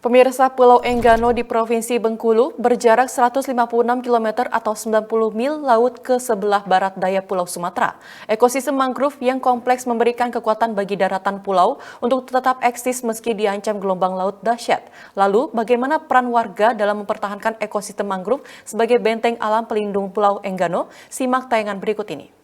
Pemirsa Pulau Enggano di Provinsi Bengkulu berjarak 156 km atau 90 mil laut ke sebelah barat daya Pulau Sumatera. Ekosistem mangrove yang kompleks memberikan kekuatan bagi daratan pulau untuk tetap eksis meski diancam gelombang laut dahsyat. Lalu, bagaimana peran warga dalam mempertahankan ekosistem mangrove sebagai benteng alam pelindung Pulau Enggano? Simak tayangan berikut ini.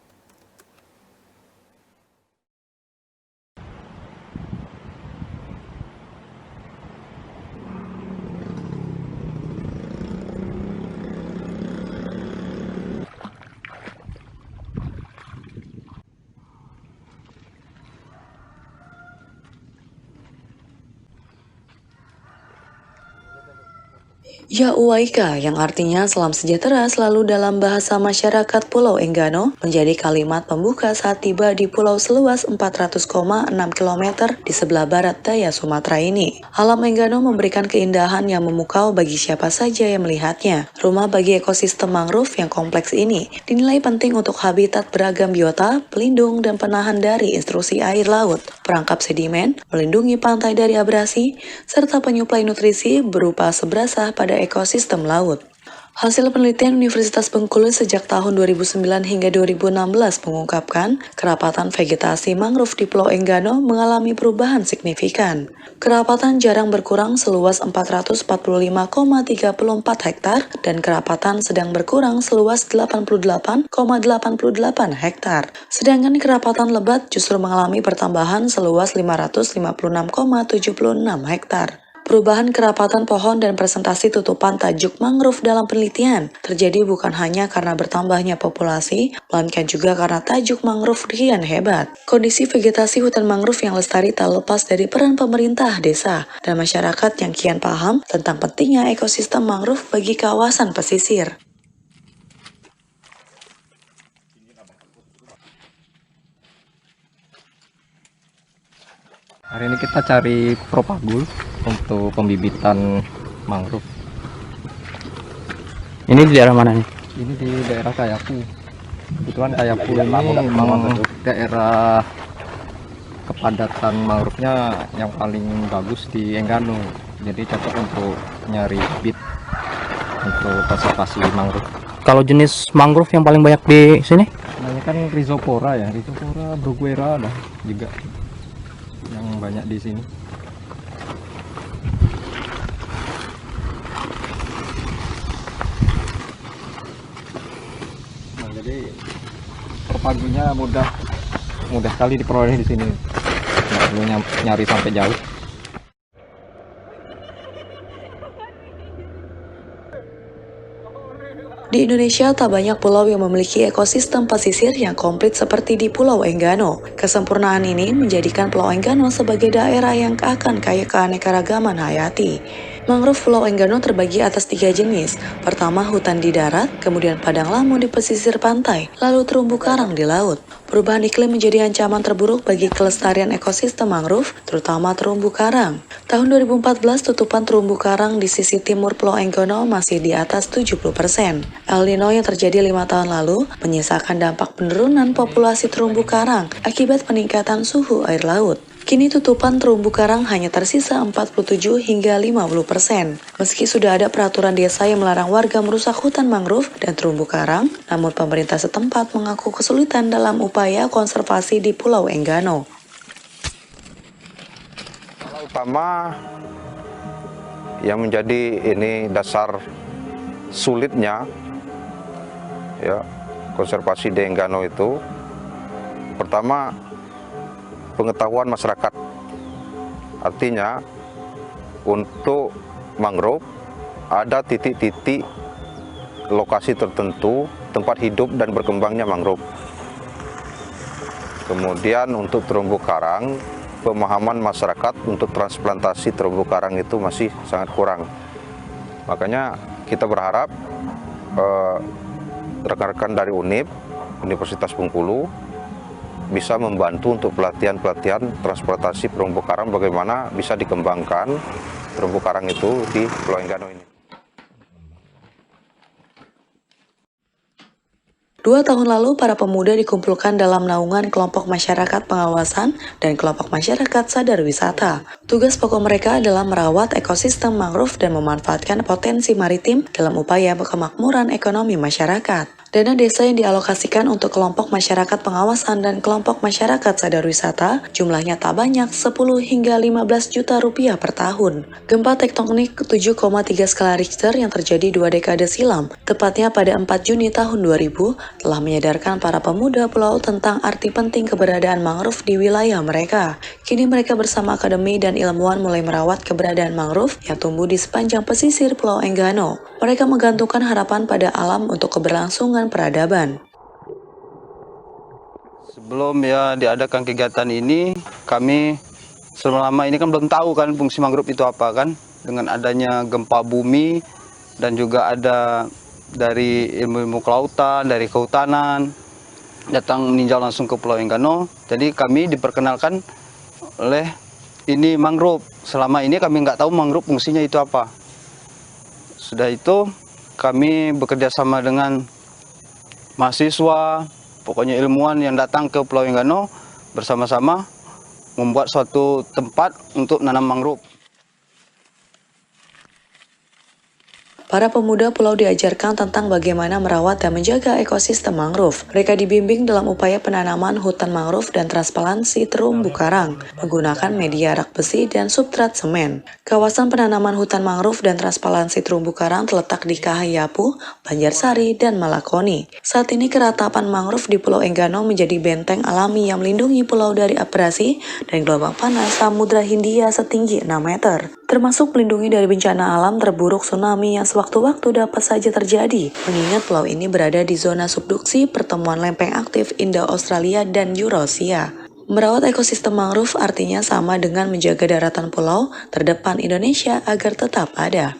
Ya Uwaika, yang artinya salam sejahtera selalu dalam bahasa masyarakat Pulau Enggano, menjadi kalimat pembuka saat tiba di pulau seluas 400,6 km di sebelah barat daya Sumatera ini. Alam Enggano memberikan keindahan yang memukau bagi siapa saja yang melihatnya. Rumah bagi ekosistem mangrove yang kompleks ini dinilai penting untuk habitat beragam biota, pelindung, dan penahan dari intrusi air laut, perangkap sedimen, melindungi pantai dari abrasi, serta penyuplai nutrisi berupa seberasah pada ekosistem laut. Hasil penelitian Universitas Bengkulu sejak tahun 2009 hingga 2016 mengungkapkan kerapatan vegetasi mangrove di Pulau Enggano mengalami perubahan signifikan. Kerapatan jarang berkurang seluas 445,34 hektar dan kerapatan sedang berkurang seluas 88,88 hektar. Sedangkan kerapatan lebat justru mengalami pertambahan seluas 556,76 hektar. Perubahan kerapatan pohon dan presentasi tutupan tajuk mangrove dalam penelitian terjadi bukan hanya karena bertambahnya populasi, melainkan juga karena tajuk mangrove kian hebat. Kondisi vegetasi hutan mangrove yang lestari tak lepas dari peran pemerintah, desa, dan masyarakat yang kian paham tentang pentingnya ekosistem mangrove bagi kawasan pesisir. Hari ini kita cari propagul untuk pembibitan mangrove. Ini di daerah mana nih? Ini di daerah Kayapu. Kebetulan Kayapu ini memang daerah kepadatan mangrove-nya yang paling bagus di Enggano. Jadi cocok untuk nyari bibit untuk konservasi mangrove. Kalau jenis mangrove yang paling banyak di sini? Namanya kan Rhizopora ya, Rhizopora bruguera dah juga yang banyak di sini. Nah, jadi propagulnya mudah sekali diperoleh di sini. Nggak perlu nyari sampai jauh. Di Indonesia, tak banyak pulau yang memiliki ekosistem pesisir yang komplit seperti di Pulau Enggano. Kesempurnaan ini menjadikan Pulau Enggano sebagai daerah yang akan kaya keanekaragaman hayati. Mangrove Pulau Enggano terbagi atas 3 jenis. Pertama, hutan di darat, kemudian padang lamun di pesisir pantai, lalu terumbu karang di laut. Perubahan iklim menjadi ancaman terburuk bagi kelestarian ekosistem mangrove, terutama terumbu karang. Tahun 2014, tutupan terumbu karang di sisi timur Pulau Enggano masih di atas 70%. El Nino yang terjadi 5 tahun lalu menyisakan dampak penurunan populasi terumbu karang akibat peningkatan suhu air laut. Kini tutupan terumbu karang hanya tersisa 47 hingga 50%. Meski sudah ada peraturan desa yang melarang warga merusak hutan mangrove dan terumbu karang, namun pemerintah setempat mengaku kesulitan dalam upaya konservasi di Pulau Enggano. Utama yang menjadi ini dasar sulitnya ya konservasi di Enggano itu, pertama pengetahuan masyarakat. Artinya untuk mangrove ada titik-titik lokasi tertentu tempat hidup dan berkembangnya mangrove. Kemudian untuk terumbu karang, pemahaman masyarakat untuk transplantasi terumbu karang itu masih sangat kurang. Makanya kita berharap rekan-rekan dari Universitas Bengkulu bisa membantu untuk pelatihan transportasi terumbu karang, bagaimana bisa dikembangkan terumbu karang itu di Pulau Enggano ini. 2 tahun lalu, para pemuda dikumpulkan dalam naungan kelompok masyarakat pengawasan dan kelompok masyarakat sadar wisata. Tugas pokok mereka adalah merawat ekosistem mangrove dan memanfaatkan potensi maritim dalam upaya kemakmuran ekonomi masyarakat. Dana desa yang dialokasikan untuk kelompok masyarakat pengawasan dan kelompok masyarakat sadar wisata jumlahnya tak banyak 10 hingga 15 juta rupiah per tahun. Gempa tektonik 7,3 skala Richter yang terjadi 2 dekade silam, tepatnya pada 4 Juni tahun 2000, telah menyadarkan para pemuda pulau tentang arti penting keberadaan mangrove di wilayah mereka. Kini mereka bersama akademi dan ilmuwan mulai merawat keberadaan mangrove yang tumbuh di sepanjang pesisir Pulau Enggano. Mereka menggantungkan harapan pada alam untuk keberlangsungan peradaban. Sebelum diadakan kegiatan ini, kami selama ini kan belum tahu kan fungsi mangrove itu apa kan. Dengan adanya gempa bumi dan juga ada dari ilmu-ilmu kelautan, dari kehutanan, datang meninjau langsung ke Pulau Enggano. Jadi kami diperkenalkan oleh ini mangrove. Selama ini kami nggak tahu mangrove fungsinya itu apa. Sudah itu kami bekerja sama dengan mahasiswa, pokoknya ilmuwan yang datang ke Pulau Enggano bersama-sama membuat suatu tempat untuk menanam mangrove. Para pemuda pulau diajarkan tentang bagaimana merawat dan menjaga ekosistem mangrove. Mereka dibimbing dalam upaya penanaman hutan mangrove dan transparansi terumbu karang, menggunakan media rak besi dan substrat semen. Kawasan penanaman hutan mangrove dan transparansi terumbu karang terletak di Kahayapu, Banjarsari, dan Malakoni. Saat ini keratapan mangrove di Pulau Enggano menjadi benteng alami yang melindungi pulau dari abrasi dan gelombang panas Samudra Hindia setinggi 6 meter. Termasuk melindungi dari bencana alam terburuk tsunami yang sewaktu-waktu dapat saja terjadi, mengingat pulau ini berada di zona subduksi pertemuan lempeng aktif Indo-Australia dan Eurasia. Merawat ekosistem mangrove artinya sama dengan menjaga daratan pulau terdepan Indonesia agar tetap ada.